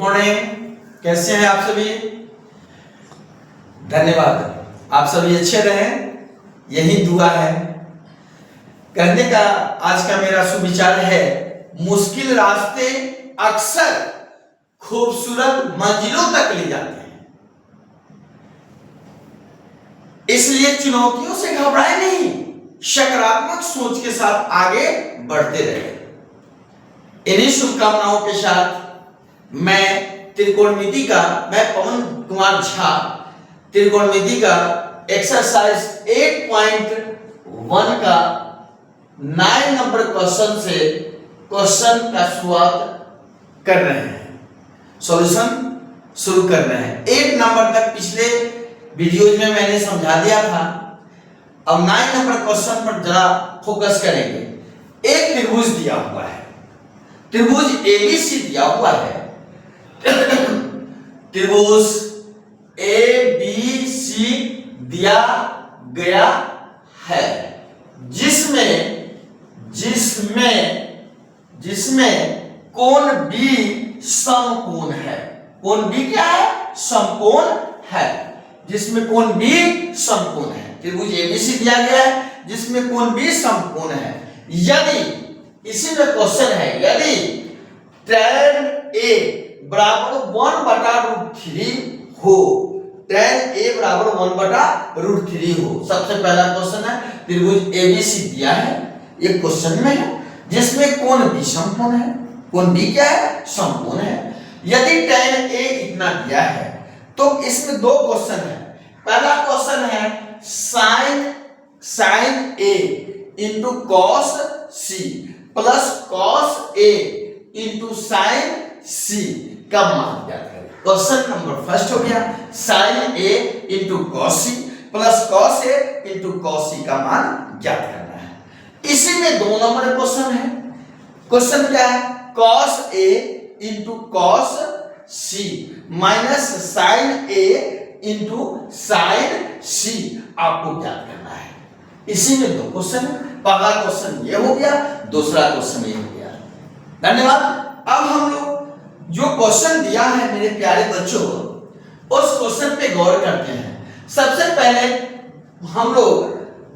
Morning, कैसे हैं आप सभी? धन्यवाद। आप सभी अच्छे रहें, यही दुआ है। कहने का आज का मेरा सुविचार है, मुश्किल रास्ते अक्सर खूबसूरत मंजिलों तक ले जाते हैं, इसलिए चुनौतियों से घबराए नहीं, सकारात्मक सोच के साथ आगे बढ़ते रहे। इन्हीं शुभकामनाओं के साथ मैं पवन कुमार झा त्रिकोणमिति का एक्सरसाइज 8.1 का 9 नंबर क्वेश्चन से क्वेश्चन का शुरुआत कर रहे हैं, सॉल्यूशन शुरू कर रहे हैं। 8 नंबर तक पिछले वीडियोज में मैंने समझा दिया था। अब 9 नंबर क्वेश्चन पर जरा फोकस करेंगे। एक त्रिभुज दिया हुआ है, त्रिभुज एबीसी दिया हुआ है। त्रिभुज एबीसी दिया गया है, जिसमें कोण बी समकोण है। कोण बी क्या है? समकोण है। जिसमें कोण बी समकोण है। त्रिभुज एबीसी दिया गया है जिसमें कोण बी समकोण है। यदि इसी में क्वेश्चन है, यदि tan A बराबर 1/√3 हो, tan A बराबर 1/√3 हो। सबसे पहला क्वेश्चन है, त्रिभुज एबीसी दिया है, एक क्वेश्चन में है, जिसमें कोण बी समकोण है। कोण बी क्या है? समकोण है। यदि tan A इतना दिया है तो इसमें दो क्वेश्चन है। पहला क्वेश्चन है sin A into cos C plus cos A into sin C का मान ज्ञात करें। क्वेश्चन नंबर फर्स्ट हो गया, sin A into cos C plus cos A into cos C का मान ज्ञात करना है। इसी में 2 नंबर क्वेश्चन है। क्वेश्चन क्या है? cos A into cos C minus sin A into sin C आपको ज्ञात करना है। इसी में 2 क्वेश्चन है। पहला क्वेश्चन ये हो गया, दूसरा क्वेश्चन ये हो गया। धन्यवाद। अब हम लोग जो क्वेश्चन दिया है मेरे प्यारे बच्चों, उस क्वेश्चन पे गौर करते हैं। सबसे पहले हम लोग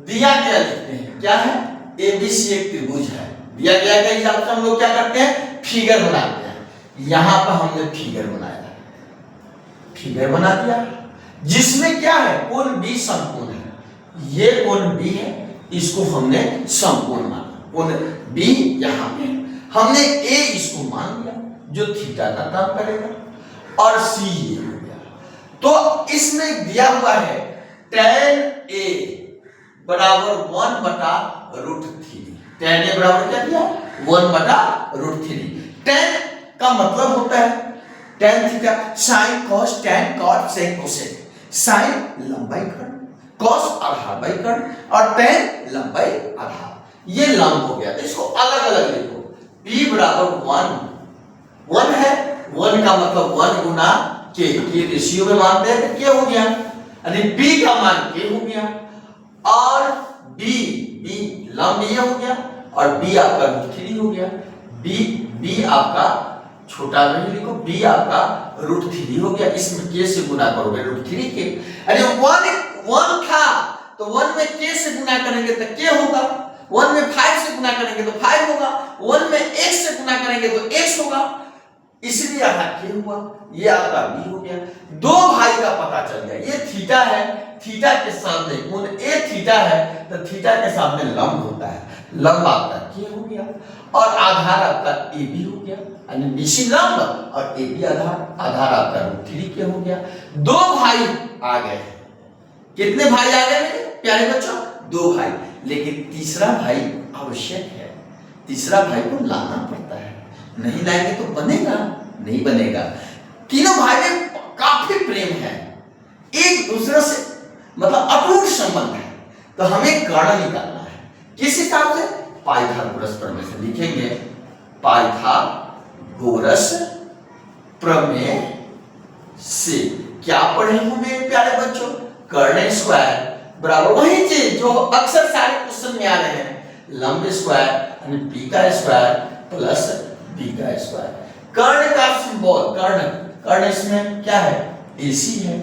दिया गया लिखते हैं। क्या है? एबीसी एक त्रिभुज है। दिया गया के हिसाब से हम लोग क्या करते हैं? फिगर बनाते हैं। यहां पर हमने फिगर बनाया, फिगर बना दिया, जिसमें क्या है? कोण बी समकोण है। ये कोण बी है, इसको हमने समकोण माना। कोण बी यहां पे, हमने ए इसको मान लिया जो थीटा का काम करेगा, और सी ये हो गया। तो इसमें दिया हुआ है tan A बराबर 1/√3। tan A बराबर क्या दिया? 1/√3। tan का मतलब होता है tan theta, sin cos tan cot sec cosec। sin लंबाई खंड, cos आधार बाई खंड, और tan लंबाई आधार। ये लंब हो गया। इसको अलग अलग लिखो। p बराबर 1 है, 1 का मतलब 1 गुना k, के रेशियो में मानते हैं तो k हो गया, यानी p का मान k हो गया, और b लंब ये हो गया, और b आपका √3 हो गया। b आपका छोटा नहीं लिखो, b आपका √3 हो गया। इसमें k से गुना करोगे √3 के, यानी 1 था तो 1 में k से गुना करेंगे तो k होगा, 1 में 5 से गुना करेंगे तो 5 होगा, 1 में x से गुना करेंगे तो x होगा, इसलिए यहाँ k हुआ। ये आपका b हो गया। दो भाई का पता चल गया। ये थीटा है, थीटा के सामने कोण a थीटा है, तो थीटा के सामने लंब होता है, लंब आपका k हो गया, और आधार आपका ab हो गया, यानी BC लंब और AB आधार आपका √3 k हो गया। दो भाई आ गए। कितने भाई आ गए मेरे प्यारे बच्चों? 2 भाई। लेकिन तीसरा भाई आवश्यक है, तीसरा भाई को लाना पड़ता है, नहीं लाएंगे तो बनेगा नहीं बनेगा। तीनों भाई में काफी प्रेम है, एक दूसरे से मतलब अटूट संबंध है, तो हमें कर्ण निकालना है। किस हिसाब से? पाइथागोरस प्रमेय से लिखेंगे। पाइथागोरस प्रमेय से क्या पढ़े हमें प्यारे बच्चों? कर्ण स्क्वायर बराबर वही चीज जो अक्सर सारे क्वेश्चन में आ रहे हैं, लंब स्क्वायर यानी p का स्क्वायर प्लस b का स्क्वायर। कर्ण का सिंबल, कर्ण, कर्ण इसमें क्या है, AC है,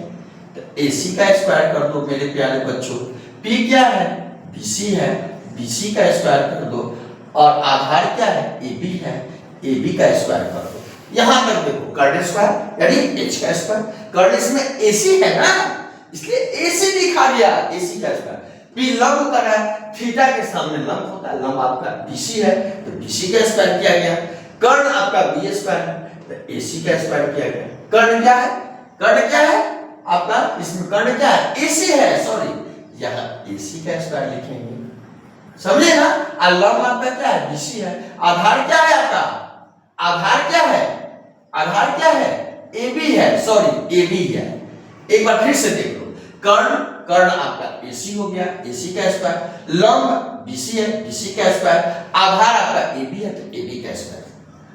तो AC का स्क्वायर कर दो मेरे प्यारे बच्चों। P क्या है, BC है, BC का स्क्वायर कर दो, और आधार क्या है, AB है, AB का स्क्वायर कर दो। यहां तक देखो कर्ण स्क्वायर यानी H का स्क्वायर, कर्ण इसमें AC है ना, इसलिए AC दिखा दिया, AC का स्क्वायर। P लंब कर रहा है, थीटा के सामने लंब होता है, लंब आपका BC है, तो BC का स्क्वायर किया गया। कर्ण आपका B स्क्वायर है, तो AC का स्क्वायर किया गया। कर्ण क्या है, कर्ण क्या है आपका, इसमें कर्ण क्या है, AC है, सॉरी, यहां AC का स्क्वायर लिखेंगे, समझे ना। और लंब आपका क्या है, BC है। आधार क्या है आपका, आधार क्या है, आधार क्या है, AB है, सॉरी AB है। एक बार फिर से देख लो, कर्ण, कर्ण आपका AC हो गया, AC का स्क्वायर, लंब BC है, BC का स्क्वायर, आधार आपका AB है, तो AB का स्क्वायर।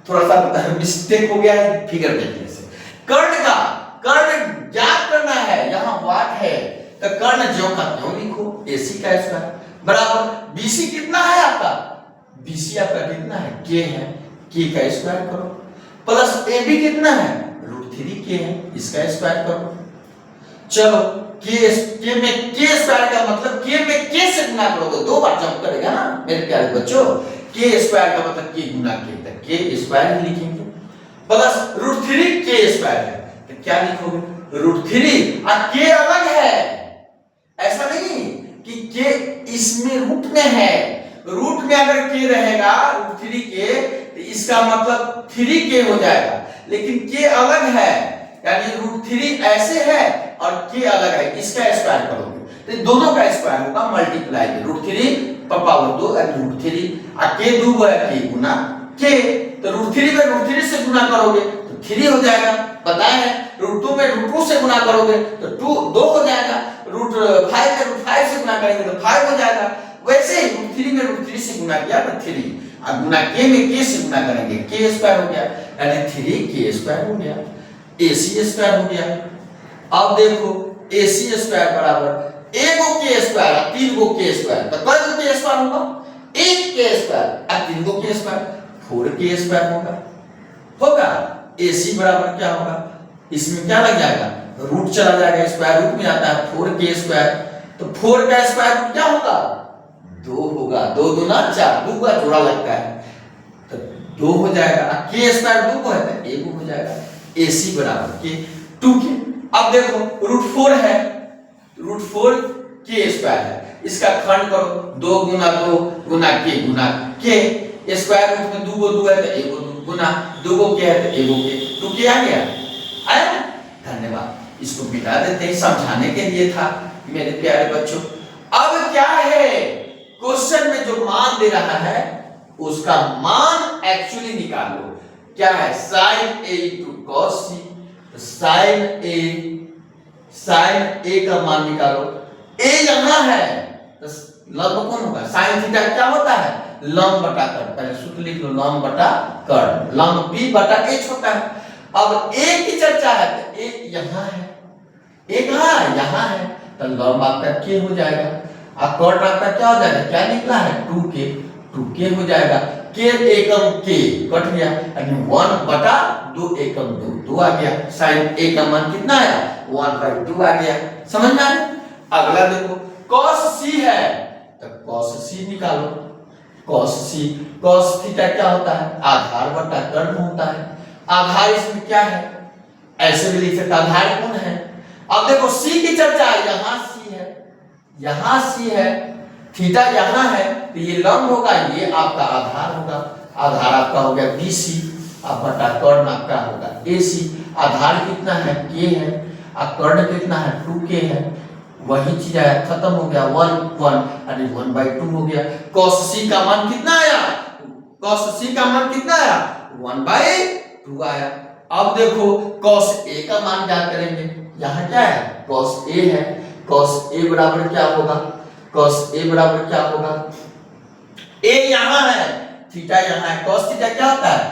थोड़ा सा मिस्टेक हो गया है फिगर देखने से। कर्ण का, कर्ण ज्ञात करना है, यहां वाट है, तो कर्ण ज्यों का त्यों लिखो, AC का स्क्वायर बराबर BC कितना है आपका, BC आपका कितना है, K है, K का स्क्वायर करो, प्लस AB कितना है, √3K है, इसका स्क्वायर करो। चलो K में K स्क्वायर का मतलब K में K से गुना करोगे, दो बार जंप करेगा ना मेरे प्यारे बच्चों। K स्क्वायर का मतलब K गुना K, तो K स्क्वायर ही लिखेंगे, प्लस √3K स्क्वायर है, तो क्या लिखोगे, √3, और K अलग है, ऐसा नहीं कि K इसमें रूट में है, रूट में अगर K रहेगा √3K तो इसका मतलब 3K हो जाएगा, लेकिन K अलग है, यानी √3 ऐसे है और K अलग है, इसका स्क्वायर करोगे तो दोनों का स्क्वायर होगा, मल्टीप्लाई √3 पर पावर 2 यानी √3, और K 2 है, K गुना K, तो √3 में √3 से गुना करोगे तो 3 हो जाएगा, बताया है। √2 में √2 से गुना करोगे तो 2 हो जाएगा, √5 में √5 से गुना करेंगे तो 5 हो जाएगा। वैसे ही √3 में √3 से गुना किया तो 3, और गुना K में K से गुना करेंगे, K स्क्वायर हो गया, यानी 3K स्क्वायर हो गया, AC स्क्वायर हो गया। अब देखो AC स्क्वायर बराबर 1 K स्क्वायर और 3 K स्क्वायर, तो कितना K स्क्वायर होगा, 1 K स्क्वायर और 3 K स्क्वायर, 4K स्क्वायर होगा, होगा। AC बराबर क्या होगा, इसमें क्या लग जाएगा, रूट चला जाएगा, स्क्वायर रूट में आता है 4K स्क्वायर, तो 4 का स्क्वायर रूट क्या होगा, 2 होगा, 2 दूना 4, 2 का जोड़ा लगता है तो 2 हो जाएगा, K स्क्वायर 2 को है तो 1 हो जाएगा। AC बराबर के 2K। अब देखो √4 है, √4 K स्क्वायर है, इसका खंड करो, 2 गुना 2 गुना K गुना K, स्क्वायर रूट में 2 है तो 1 गुना 2 K है तो 1 K, 2K आ गया, आया। धन्यवाद, इसको मिटा देते हैं, समझाने के लिए था मेरे प्यारे बच्चों। अब क्या है, क्वेश्चन में जो मान दे रहा है उसका मान एक्चुअली निकालो, क्या है, sin A into cos C, sin A का मान निकालो, A यहां है तो लंब कौन होगा, sin थीटा क्या होता है, लंब बटा कर्ण, पहले सूत्र लिख लो, लंब बटा कर्ण, लंब B बटा H होता है। अब A की चर्चा है तो A यहां है, A कहां है, यहां है, तो लंब आपका K हो जाएगा, और कर्ण आपका क्या हो जाएगा, क्या निकला है 2K हो जाएगा, K एकम K कट गया, यानी 1 बटा 2 एकम 2 आ गया, sin A का मान कितना आया, 1/2 आ गया, समझ में आया। अगला देखो cos C है, तो cos C निकालो, cos थीटा क्या होता है, आधार बटा कर्ण होता है, आधार इसमें क्या है, ऐसे भी लिख सकते, आधार कौन है। अब देखो C की चर्चा है, यहां C है, यहां C है, थीटा यहां है, तो ये लंब होगा, ये आपका आधार होगा, आधार आपका हो गया BC, अब बटा कर्ण आपका होगा AC, आधार कितना है K है, और कर्ण कितना है 2K है, वही चीज आया, खत्म हो गया, 1 यानी 1/2 हो गया। cos C का मान कितना आया, cos C का मान कितना आया, 1/2 आया। अब देखो cos A का मान क्या करेंगे, यहाँ क्या है, cos A है, cos A बराबर क्या होगा, cos A बराबर क्या होगा, A यहाँ है, थीटा यहाँ है, cos थीटा क्या होता है,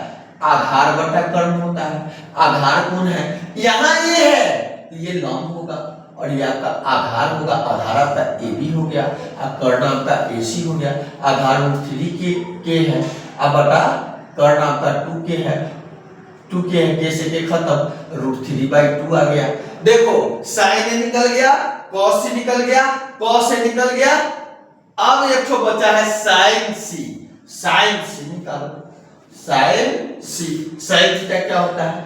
आधार बटा कर्ण होता है, आधार कौन है, यहाँ ये है, तो ये लंब होगा, और ये आपका आधार होगा, आधार आपका AB हो गया, और कर्ण आपका AC हो गया, आधार 3K है, अब बटा कर्ण आपका 2K है, 2 के के से के खत्म, √3/2 आ गया। देखो साइन ए निकल गया, कॉस सी निकल गया, कॉस ए निकल गया, अब एक तो बचा है साइन सी। साइन सी निकालो, साइन सी। साइन थीटा क्या होता है?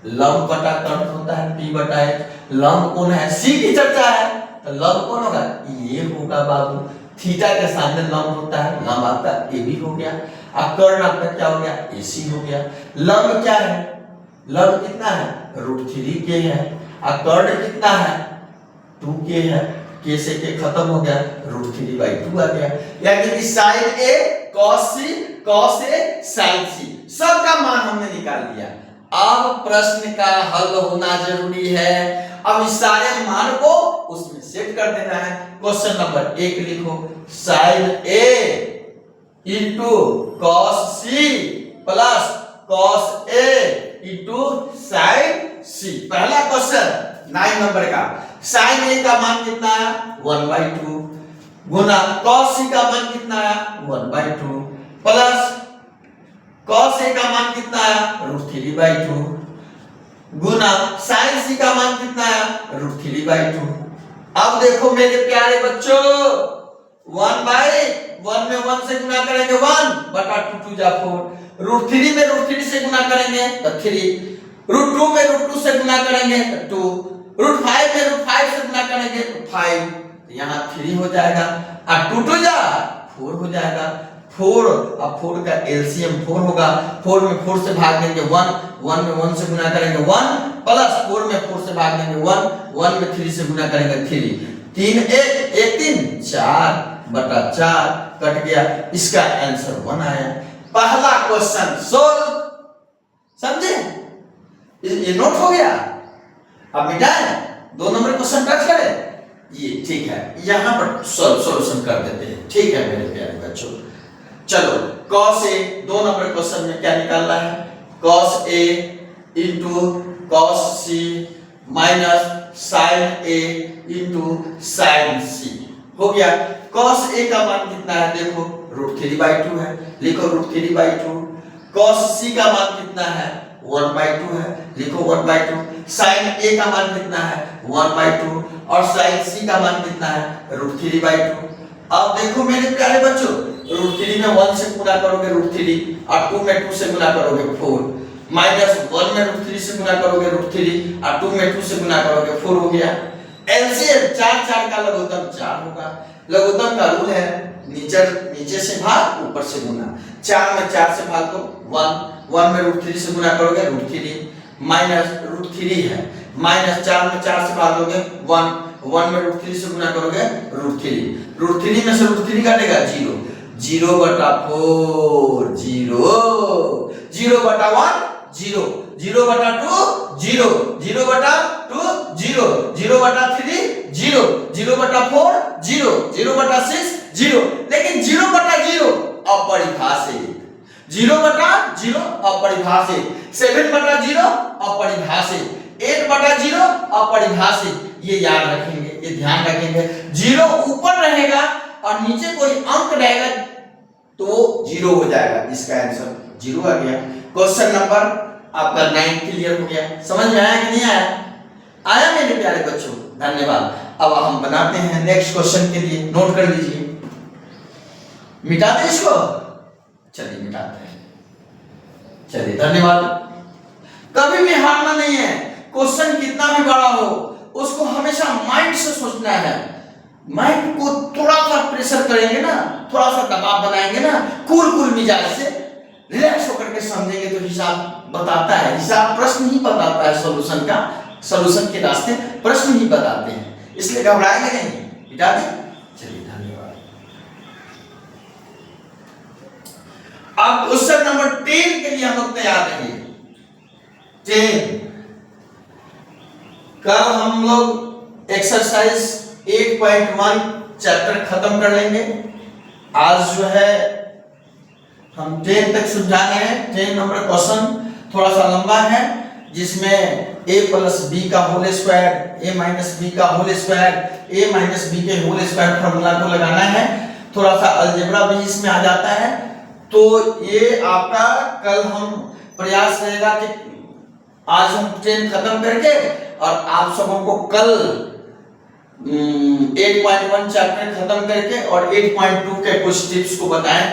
लंब बटा कर्ण होता है, p/h। लंब कौन है? सी की चर्चा है तो लंब कौन होगा? ये होगा बाबू। थीटा के सामने लंब होता है, लंब आपका ए बी हो गया, अब कर्ण आपका क्या हो गया? ए सी हो गया। लंब क्या है? लंब कितना है? √3 के है, और कर्ण कितना है? 2 के है, के से के खत्म हो गया, √3/2 आ गया। यानी कि sign A cos C, cos A sign सी, सबका मान हमने निकाल दिया। अब प्रश्न का हल होना जरूरी है। अब इस सारे मान को उसमें सेट कर देना है। क्वेश्चन नंबर 1 लिखो, sine A into cos C plus cos A into sine C. पहला क्वेश्चन 9 नंबर का, साइन ए का मान कितना है? 1/2 गुना कॉस सी का मान कितना है? 1/2 प्लस कॉस ए का मान कितना है? √3/2 गुना साइन सी का मान कितना है? √3/2। अब देखो मेरे प्यारे बच्चों, 1/1 में 1 से गुना करेंगे 1/2 जा 4, √3 में √3 से गुना करेंगे तो 3, √2 में √2 से गुना करेंगे तो 2, √5 में √5 से गुना करेंगे तो 5, यहाँ 3 हो जाएगा, और 2 जा 4 हो जाएगा। 4 अब 4 का एलसीएम 4 होगा, 4 में 4 से भाग देंगे 1, 1 में 1 से गुना करेंगे 1, प्लस 4 में 4 से भाग देंगे 1, 1 में 3 से गुना करेंगे 3, 3 1 1 3 4/4 कट गया। इसका आंसर 1 आया। पहला क्वेश्चन सोल्व, समझे? ये नोट हो गया। अब मिटाए 2 नंबर क्वेश्चन टच करें, ये ठीक है, यहां पर सॉल्यूशन कर देते हैं। ठीक है मेरे प्यारे बच्चों, चलो cos a 2 नंबर क्वेश्चन में क्या निकालना है? cos a into cos c minus sin a into sin c हो गया। cos a का मान कितना है? देखो √3/2 है, लिखो √3/2। cos c का मान कितना है? 1/2 है, लिखो 1/2। sin a का मान कितना है? 1/2, और sin c का मान कितना है? √3/2। अब देखो मेरे प्यारे बच्चों, √3 में 1 से गुना करोगे √3, और 2 में 2 से गुना करोगे 4, माइनस 1 में √3 से गुना करोगे √3, और 2 में 2 से गुना करोगे 4 हो गया। एलसीएम 4 का लघुत्तम 4 होगा। लघुत्तम का रूल है नीचे से भाग ऊपर से गुना। 4 में 4 से भाग तो 1 में √3 से गुना करोगे √3 माइनस √3 है, माइनस 4 में 4 से भाग दोगे 1 में √3 से गुना करोगे √3 में से √3 काटेगा 0, 0/4 0, 0/1 0, 0/2 0, 0/2 0, 0/3 0, 0/4 0, 0/6 0, लेकिन 0/0 अपरिभाषित, 0/0 अपरिभाषित, 7/0 अपरिभाषित, 8/0 अपरिभाषित। ये याद रखेंगे, ये ध्यान रखेंगे। 0 ऊपर रहेगा और नीचे कोई अंक रहेगा तो 0 हो जाएगा। इसका आंसर 0 आ गया। क्वेश्चन नंबर आपका 9 क्लियर हो गया। समझ में आया कि नहीं आया? आया मेरे प्यारे बच्चों, धन्यवाद। अब हम बनाते हैं नेक्स्ट क्वेश्चन के लिए, नोट कर लीजिए। मिटाते इसको, चलिए मिटाते हैं। चलिए धन्यवाद। कभी भी हारना नहीं है, क्वेश्चन कितना भी बड़ा हो उसको हमेशा माइंड से सोचना है। माइंड को थोड़ा सा प्रेशर करेंगे ना, थोड़ा सा दबाव बनाएंगे ना, कूल मिजाज से रिलैक्स होकर के समझेंगे तो हिसाब बताता है। हिसाब प्रश्न ही बताता है, सॉल्यूशन का, सॉल्यूशन के रास्ते प्रश्न ही बताते हैं, इसलिए घबराएंगे नहीं। मिटा दें, चलिए धन्यवाद। अब क्वेश्चन नंबर 10 के लिए हम लोग तैयार रहिए। 10 कल हम लोग एक्सरसाइज 8.1 चैप्टर खत्म कर लेंगे। आज जो है हम 10 तक सुलझाने हैं। 10 नंबर क्वेश्चन थोड़ा सा लंबा है, जिसमें a प्लस बी का whole square, a minus B का whole square, a minus B के होल स्क्वायर फॉर्मूला को लगाना है। थोड़ा सा अलजेब्रा भी इसमें आ जाता है। तो ये आपका कल हम प्रयास रहेगा कि आज हम 10 खत्म करके और आप सबों को कल 8.1 चैप्टर खत्म करके और 8.2 के कुछ टिप्स को बताएं।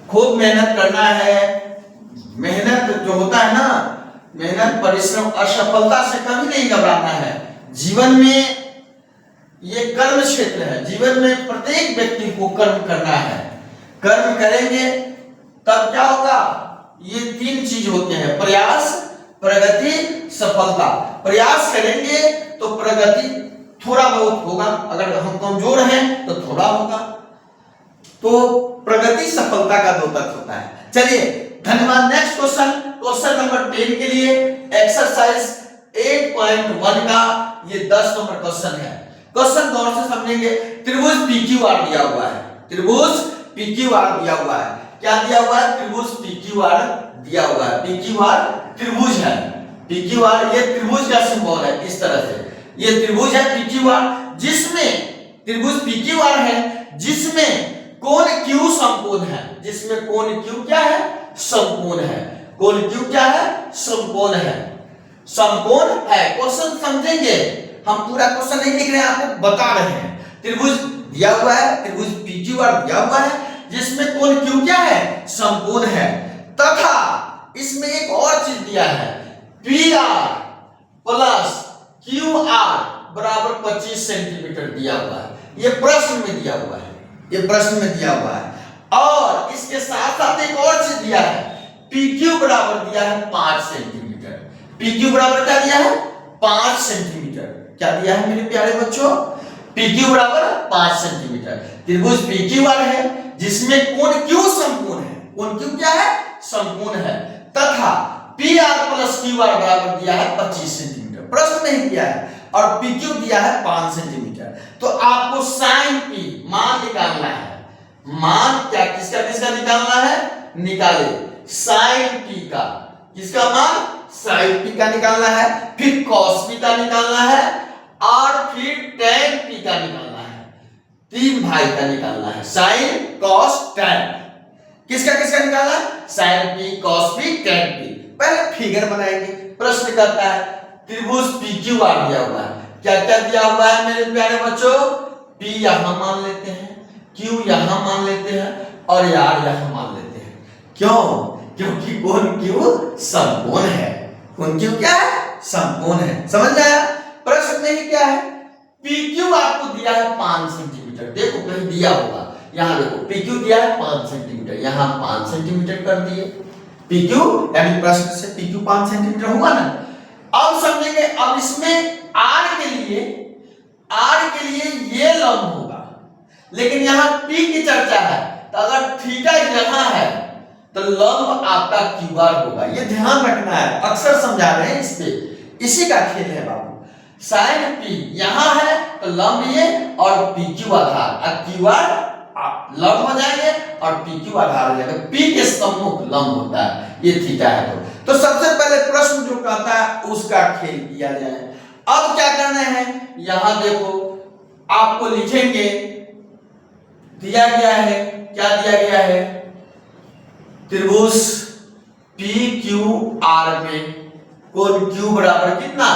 खूब मेहनत करना है। मेहनत जो होता है ना, मेहनत परिश्रम असफलता से कभी नहीं घबराना है। जीवन में ये कर्म क्षेत्र है। जीवन में प्रत्येक व्यक्ति को कर्म करना है। कर्म करेंगे तब क्या होगा? ये 3 चीज होते हैं, प्रयास, प्रगति, सफलता। प्रयास करेंगे तो प्रगति थोड़ा बहुत होगा, अगर हम कमजोर हैं तो थोड़ा होगा। तो प्रगति सफलता का द्योतक होता है। चलिए धन्यवाद। नेक्स्ट क्वेश्चन, क्वेश्चन नंबर 10 के लिए एक्सरसाइज 8.1 का ये 10 नंबर क्वेश्चन है। क्वेश्चन गौर से समझेंगे। त्रिभुज PQR दिया हुआ है। त्रिभुज PQR दिया हुआ है। क्या दिया हुआ है? त्रिभुज PQR दिया हुआ है। PQR त्रिभुज है। PQR ये त्रिभुज का सिंबल है। इस तरह से ये त्रिभुज है PQR, जिसमें त्रिभुज PQR है जिसमें कोण Q समकोण है। जिसमें कोण Q क्या है? समकोण है। कोण Q क्या है? समकोण है। समकोण है। क्वेश्चन समझेंगे, हम पूरा क्वेश्चन नहीं लिख रहे हैं, आपको बता रहे हैं। त्रिभुज दिया हुआ है, त्रिभुज PQR दिया हुआ है जिसमें कोण Q क्या है? समकोण है। तथा इसमें एक और चीज दिया है, PR प्लस QR बराबर 25 सेंटीमीटर दिया हुआ है। ये प्रश्न में दिया हुआ है। ये प्रश्न में दिया हुआ है। और इसके साथ साथ एक और चीज दिया है, PQ बराबर दिया है 5 सेंटीमीटर। PQ बराबर क्या दिया है? 5 सेंटीमीटर। क्या दिया है मेरे प्यारे बच्चों? PQ बराबर 5 सेंटीमीटर। त्रिभुज PQR है जिसमें कोण Q समकोण है। कोण Q क्या है? समकोण है। तथा PR प्लस QR बराबर दिया है 25 सेंटीमीटर। प्रश्न में ही दिया है। और PQ दिया है 5 सेंटीमीटर। तो आपको sin P मान निकालना है। मान क्या किसका किसका निकालना है? निकाले sin P का। किसका मान? sin P का निकालना है। फिर cos P का निकालना है और फिर tan P का निकालना है। 3 भाई का निकालना है, sin cos tan। किसका किसका निकालना है? sin P cos P tan P। पहले फिगर बनाएंगे। प्रश्न करता है त्रिभुज PQR दिया हुआ है। क्या क्या दिया हुआ है मेरे प्यारे बच्चों? P यहां मान लेते हैं, Q यहां मान लेते हैं और R यहां मान लेते हैं। क्यों? क्योंकि कोण Q समकोण है। कोण Q क्या है? समकोण है। समझ में आया? प्रश्न में ही क्या है? PQ आपको दिया है 5 सेंटीमीटर। देखो कहीं दिया होगा, यहां देखो PQ दिया है 5 सेंटीमीटर, यहां 5 सेंटीमीटर कर दिए। PQ यानी प्रश्न से PQ 5 सेंटीमीटर हुआ ना। अब समझेंगे, अब इसमें R के लिए ये लंब होगा, लेकिन यहां P की चर्चा है, तो अगर थीटा यहां है तो लंब आपका QR होगा। ये ध्यान रखना है, अक्सर समझा रहे हैं इस पे, इसी का खेल है बाबू। sin P यहां है तो लंब ये और PQ आधार, QR लंब हो जाएंगे और PQ आधार हो जाएगा। P के सम्मुख लंब होता है, ये थीटा है। तो सबसे पहले प्रश्न जो कहता है उसका खेल किया जाए। अब क्या करना है? यहां देखो आपको लिखेंगे, दिया गया है, क्या दिया गया है? त्रिभुज PQR में कोण Q बराबर कितना?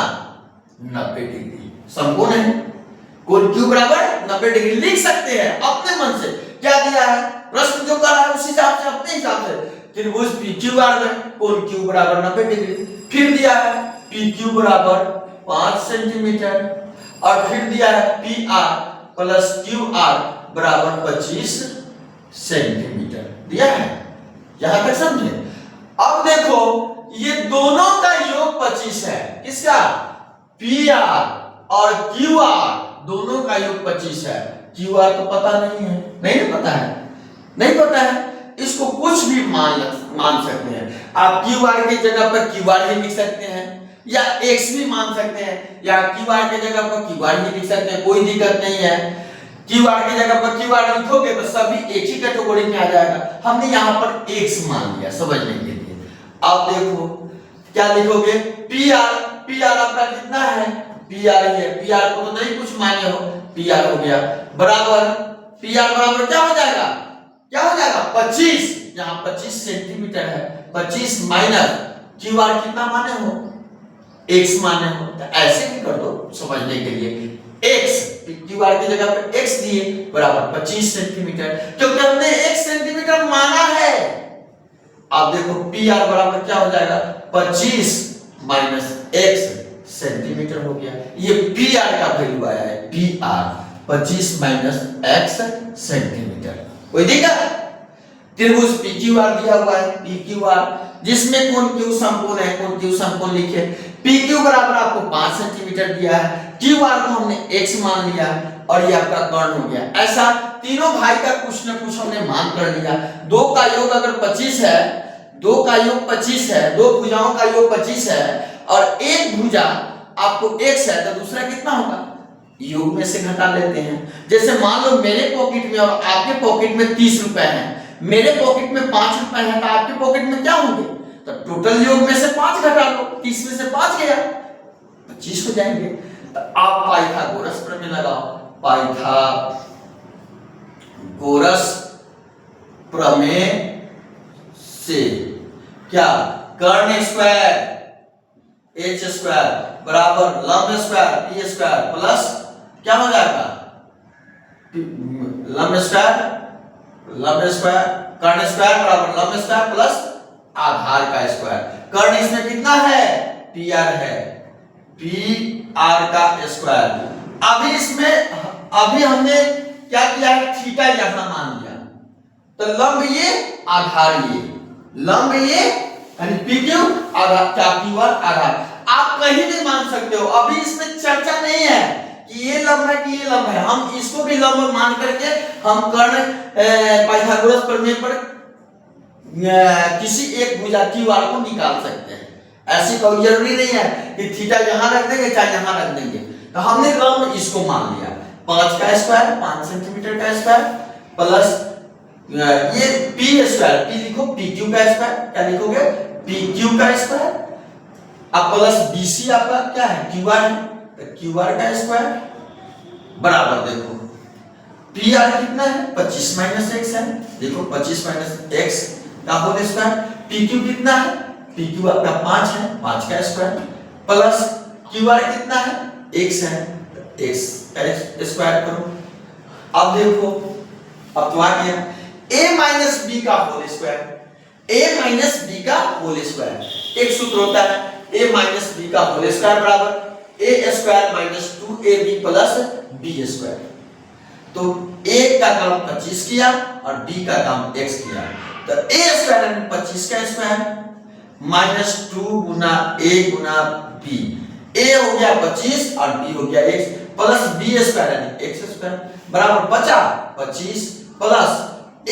90 डिग्री। समकोण है। कोण Q बराबर 90 डिग्री लिख सकते हैं अपने मन से। क्या दिया है? प्रश्न जो कर रहा है उस हिसाब से, अपने हिसाब से। त्रिभुज PQR में कोण Q बराबर 90 डिग्री। फिर दिया है PQ बराबर 5 सेंटीमीटर और फिर दिया है PR प्लस QR बराबर 25 सेंटीमीटर दिया है। यहां तक समझे? अब देखो ये दोनों का योग 25 है। किसका? PR और QR दोनों का योग 25 है। QR तो पता नहीं है, नहीं पता है, नहीं पता है। इसको कुछ भी मान सकते हैं आप। QR की जगह पर QR ही लिख सकते हैं या X भी मान सकते हैं, या QR की जगह पर QR ही लिख सकते हैं, कोई दिक्कत नहीं है। QR की जगह पर QR लिखोगे तो सभी एक ही कैटेगरी में आ जाएगा। हमने यहाँ पर X मान लिया समझने के लिए। अब देखो क्या लिखोगे? PR आपका कितना है? PR है। PR को तो नहीं कुछ माने हो, PR हो गया बराबर, PR बराबर क्या हो जाएगा? क्या हो जाएगा 25, यहाँ 25 सेंटीमीटर है, 25 माइनस क्यू आर कितना माने हो x माने हो, तो ऐसे भी कर दो समझने के लिए x क्यू आर की जगह पे x दिए बराबर 25 सेंटीमीटर, क्योंकि हमने 1 सेंटीमीटर माना है। अब देखो पी आर बराबर क्या हो जाएगा 25 माइनस x सेंटीमीटर हो गया, ये पी आर का वैल्यू आया है, P R 25 minus x centimetre. कोई दिक्कत? त्रिभुज PQR दिया हुआ है, PQR जिसमें कोण Q समकोण है, कोण Q समकोण लिखे। PQ बराबर आपको 5 सेंटीमीटर दिया है, QR को हमने x मान लिया और ये आपका कर्ण हो गया। ऐसा तीनों भाई का कुछ न कुछ हमने मान कर लिया। दो का योग अगर 25 है, दो का योग 25 है, दो भुजाओं का योग 25 है और एक भुजा आपको x है, तो दूसरा कितना होगा योग में से घटा लेते हैं। जैसे मान लो मेरे पॉकेट में और आपके पॉकेट में 30 रुपए हैं, मेरे पॉकेट में 5 रुपए हैं, तो आपके पॉकेट में क्या होंगे, तो टोटल योग में से 5 घटा लो, 30 में से 5 गया 25 हो जाएंगे। तो आप पाइथागोरस प्रमेय लगाओ, पाइथागोरस प्रमेय से क्या कर्ण स्क्वायर h स्क्वायर बराबर लंब स्क्वायर p स्क्वायर प्लस क्या हो जाएगा लंब स्क्वायर कर्ण स्क्वायर बराबर लंब स्क्वायर प्लस आधार का स्क्वायर। कर्ण इसमें कितना है पी आर है, पी आर का स्क्वायर। अभी इसमें अभी हमने क्या किया है थीटा यहां मान लिया, तो लंब ये आधार ये, लंब ये यानी पी क्यू आधार क्या क्यू आर आधार। आप कहीं भी मान सकते हो, अभी इसमें चर्चा नहीं है कि ये लंब है कि ये लंब है, हम इसको भी लंब मान करके हम कर्ण पाइथागोरस प्रमेय पर किसी एक भुजा क्यू आर को निकाल सकते हैं। ऐसी कोई जरूरी नहीं है कि थीटा यहां रख देंगे चाहे यहां रख देंगे, तो हमने लंब इसको मान लिया 5 का स्क्वायर 5 सेंटीमीटर का स्क्वायर प्लस ये पी स्क्वायर, पी लिखो पी क्यू का स्क्वायर, क्या लिखोगे पी क्यू का स्क्वायर, अब प्लस बीसी आपका क्या है क्यू आर है, तो क्यू आर का स्क्वायर बराबर देखो पी आर कितना है 25 माइनस एक्स है, देखो 25 माइनस एक्स का होल स्क्वायर, पी क्यू कितना है पी क्यू आपका 5 है 5 का स्क्वायर प्लस क्यू आर कितना है x है, x का स्क्वायर करो। अब देखो अब तो आ गया a माइनस बी का whole square, a minus B का होल स्क्वायर एक सूत्र होता है a माइनस बी का होल स्क्वायर बराबर a square minus 2ab plus b square. तो a का काम 25 किया और b का काम x किया, तो a स्क्वायर यानी 25 का square minus 2 Guna a Guna b, a हो गया 25 और b हो गया x प्लस b स्क्वायर यानी x स्क्वायर बराबर बचा 25 प्लस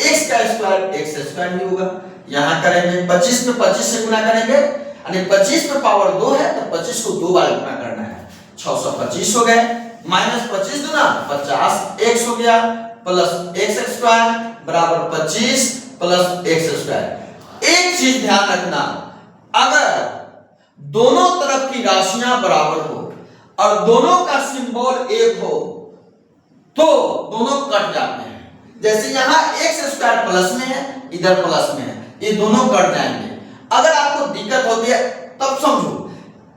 x का स्क्वायर x स्क्वायर ही होगा। यहां करेंगे 25 में 25 से गुना करेंगे यानी 25 पे पावर 2 है तो 25 को 2 बार गुना करना है, 625 हो गए माइनस 25 गुना 50 x हो गया प्लस x स्क्वायर बराबर 25 प्लस x स्क्वायर। एक चीज ध्यान रखना, अगर दोनों तरफ की राशियां बराबर हो और दोनों का सिंबल एक हो तो दोनों कट जाते हैं। जैसे यहां x स्क्वायर प्लस में है इधर प्लस में है, ये दोनों कट जाएंगे। अगर आपको दिक्कत होती है तब समझो,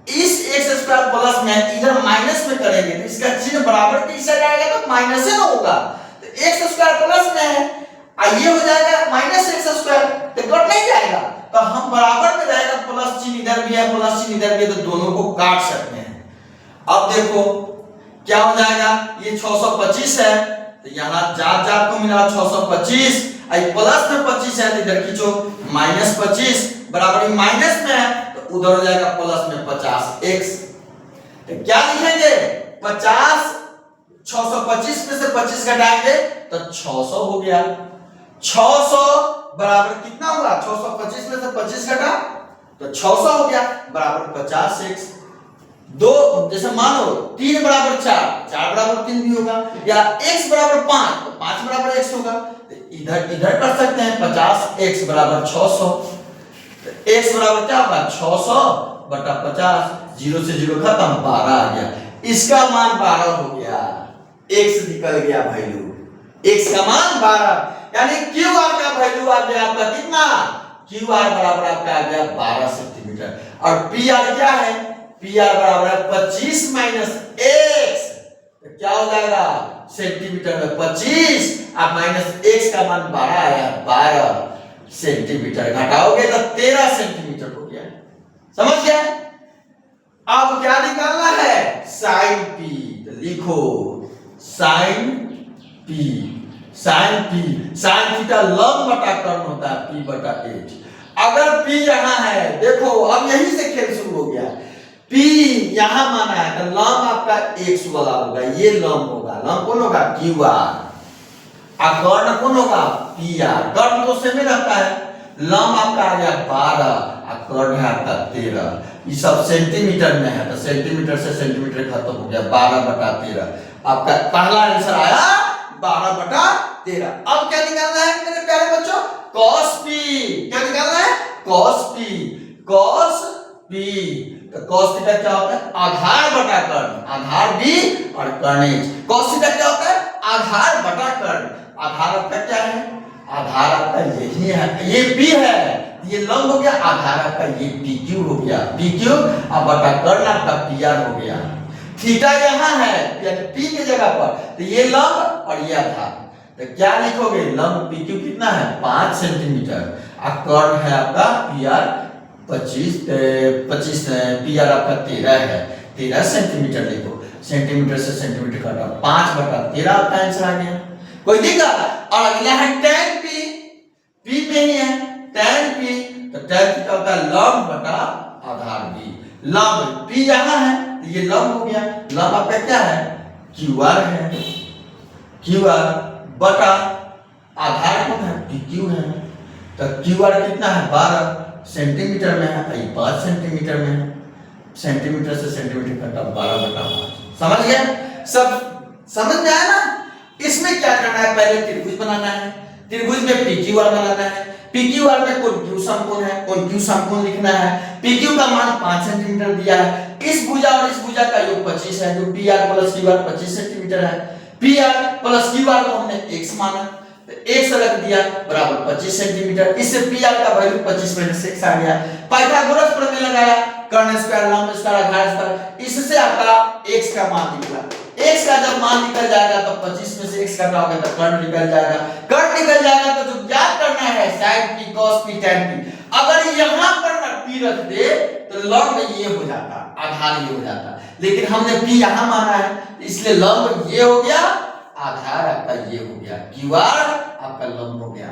इस x स्क्वायर प्लस में इधर माइनस में करेंगे तो इसका चिन्ह बराबर किस साइड आएगा तो माइनस ही ना होगा, तो x स्क्वायर प्लस में है ये हो जाएगा माइनस x स्क्वायर तो कट नहीं जाएगा, तो हम बराबर में रहेगा प्लस चिन्ह इधर भी है प्लस चिन्ह इधर भी है, तो दोनों को काट सकते हैं। अब देखो क्या हो जाएगा, ये 625 है तो यहां जात जात को मिला 625, आई प्लस में 25 है तो इधर खींचो माइनस 25 बराबर माइनस में है तो उधर हो जाएगा प्लस में 50x, तो क्या लिखेंगे 50 625 में से 25 घटाएंगे तो 600 हो गया, 600 बराबर कितना होगा 625 में से 25 घटा तो 600 हो गया बराबर 50x। दो जैसे मानो 3 बराबर 4 बराबर 3 भी होगा, या x बराबर 5 तो 5 बराबर x होगा, तो इधर इधर कर सकते हैं 50x बराबर 600, तो x बराबर क्या होगा 600 बटा 50, 0 से 0 खत्म 12 आ गया, इसका मान 12 हो गया, x निकल गया वैल्यू, x का मान 12 यानी क्यू आर का वैल्यू आ गया आपका कितना, क्यू आर बराबर आपका आ गया 12 सेंटीमीटर। और पी आर क्या है, पी आर बराबर है 25 माइनस एक्स, तो क्या हो जाएगा सेंटीमीटर में 25 अब माइनस एक्स का मान 12 आया, 12 सेंटीमीटर घटाओगे तो 13 सेंटीमीटर हो गया। समझ गया? अब क्या निकालना है, साइन पी, तो लिखो sine P, sine P, sine theta लंब बटा कर्ण होता है पी बटा एच। अगर पी यहां है, देखो अब यहीं से खेल शुरू हो गया, पी यहां माना है तो लंब आपका एक्स वाला होगा, ये लंब होगा, लंब कौन होगा क्यू आर, और कर्ण कौन होगा पी आर। कर्ण तो सेम ही रहता है, लंब आपका आ गया 12 और कर्ण है आपका 13, ये सब सेंटीमीटर में है तो सेंटीमीटर से सेंटीमीटर खत्म हो गया, 12 बटा 13 आपका पहला आंसर आया 12 बटा 13। अब क्या निकालना है मेरे प्यारे बच्चों, cos p, क्या निकालना है cos p, cos p, तो cos थीटा क्या होता है आधार बटा कर्ण, आधार b और कर्ण h। cos थीटा क्या होता है आधार बटा कर्ण, आधार आपका क्या है, आधार आपका यही है, ये p है, ये लंब हो गया, आधार आपका ये pq हो गया, pq अब बटा कर्ण आपका pr हो गया। थीटा यहां है p की जगह पर, तो ये लंब और ये आधार, तो क्या लिखोगे लंब pq कितना है 5 सेंटीमीटर और कर्ण है आपका pr 25 pr आपका 13 है, 13 सेंटीमीटर लिखो, सेंटीमीटर से सेंटीमीटर काटा 5 बटा 13 आपका आंसर आ गया। कोई दिक्कत? और अगला है tan p, p में ही है tan p, तो tan थीटा होता है लंब बटा आधार b, लंब p यहां है तो ये लंब हो गया, लंब आपका क्या है qr है, qr बटा आधार कौन है pq है, तो qr कितना है 12 सेंटीमीटर में है, ये 5 सेंटीमीटर में है, सेंटीमीटर से सेंटीमीटर कटा 12 बटा 5। समझ गया? सब समझ में आया ना? इसमें क्या करना है, पहले त्रिभुज बनाना है, त्रिभुज में PQR बनाना है, PQR में कोण Q समकोण है, कोण Q समकोण लिखना है, PQ का मान 5 सेंटीमीटर दिया है, इस भुजा और इस भुजा का योग 25 है, जो PR प्लस QR 25 सेंटीमीटर है, PR प्लस QR को हमने x माना, तो x रख दिया बराबर 25 सेंटीमीटर, इससे PR का वैल्यू 25 माइनस x आ गया, पाइथागोरस प्रमेय लगाया, कर्ण स्क्वायर लंब स्क्वायर आधार स्क्वायर, इससे आपका x का मान निकला, x का जब मान निकल जाएगा तो 25 में से x घटाओगे तो कर्ण निकल जाएगा, कर्ण निकल जाएगा तो जो ज्ञात करना है sin p cos p tan p, अगर यहां पर ना p रख दे तो लंब ये हो जाता, आधार ये हो जाता, लेकिन हमने p यहां माना है इसलिए लंब ये हो गया, आधार आपका ये हो गया, qr आपका लंब हो गया।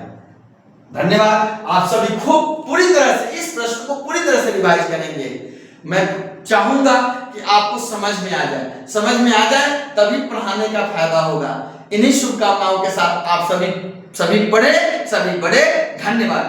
धन्यवाद, आप सभी खूब पूरी तरह से इस प्रश्न को पूरी तरह से रिवाइज करेंगे। मैं चाहूंगा कि आपको समझ में आ जाए, समझ में आ जाए तभी पढ़ाने का फायदा होगा। इन्हीं शुभकामनाओं के साथ आप सभी पढ़े, सभी बड़े, धन्यवाद।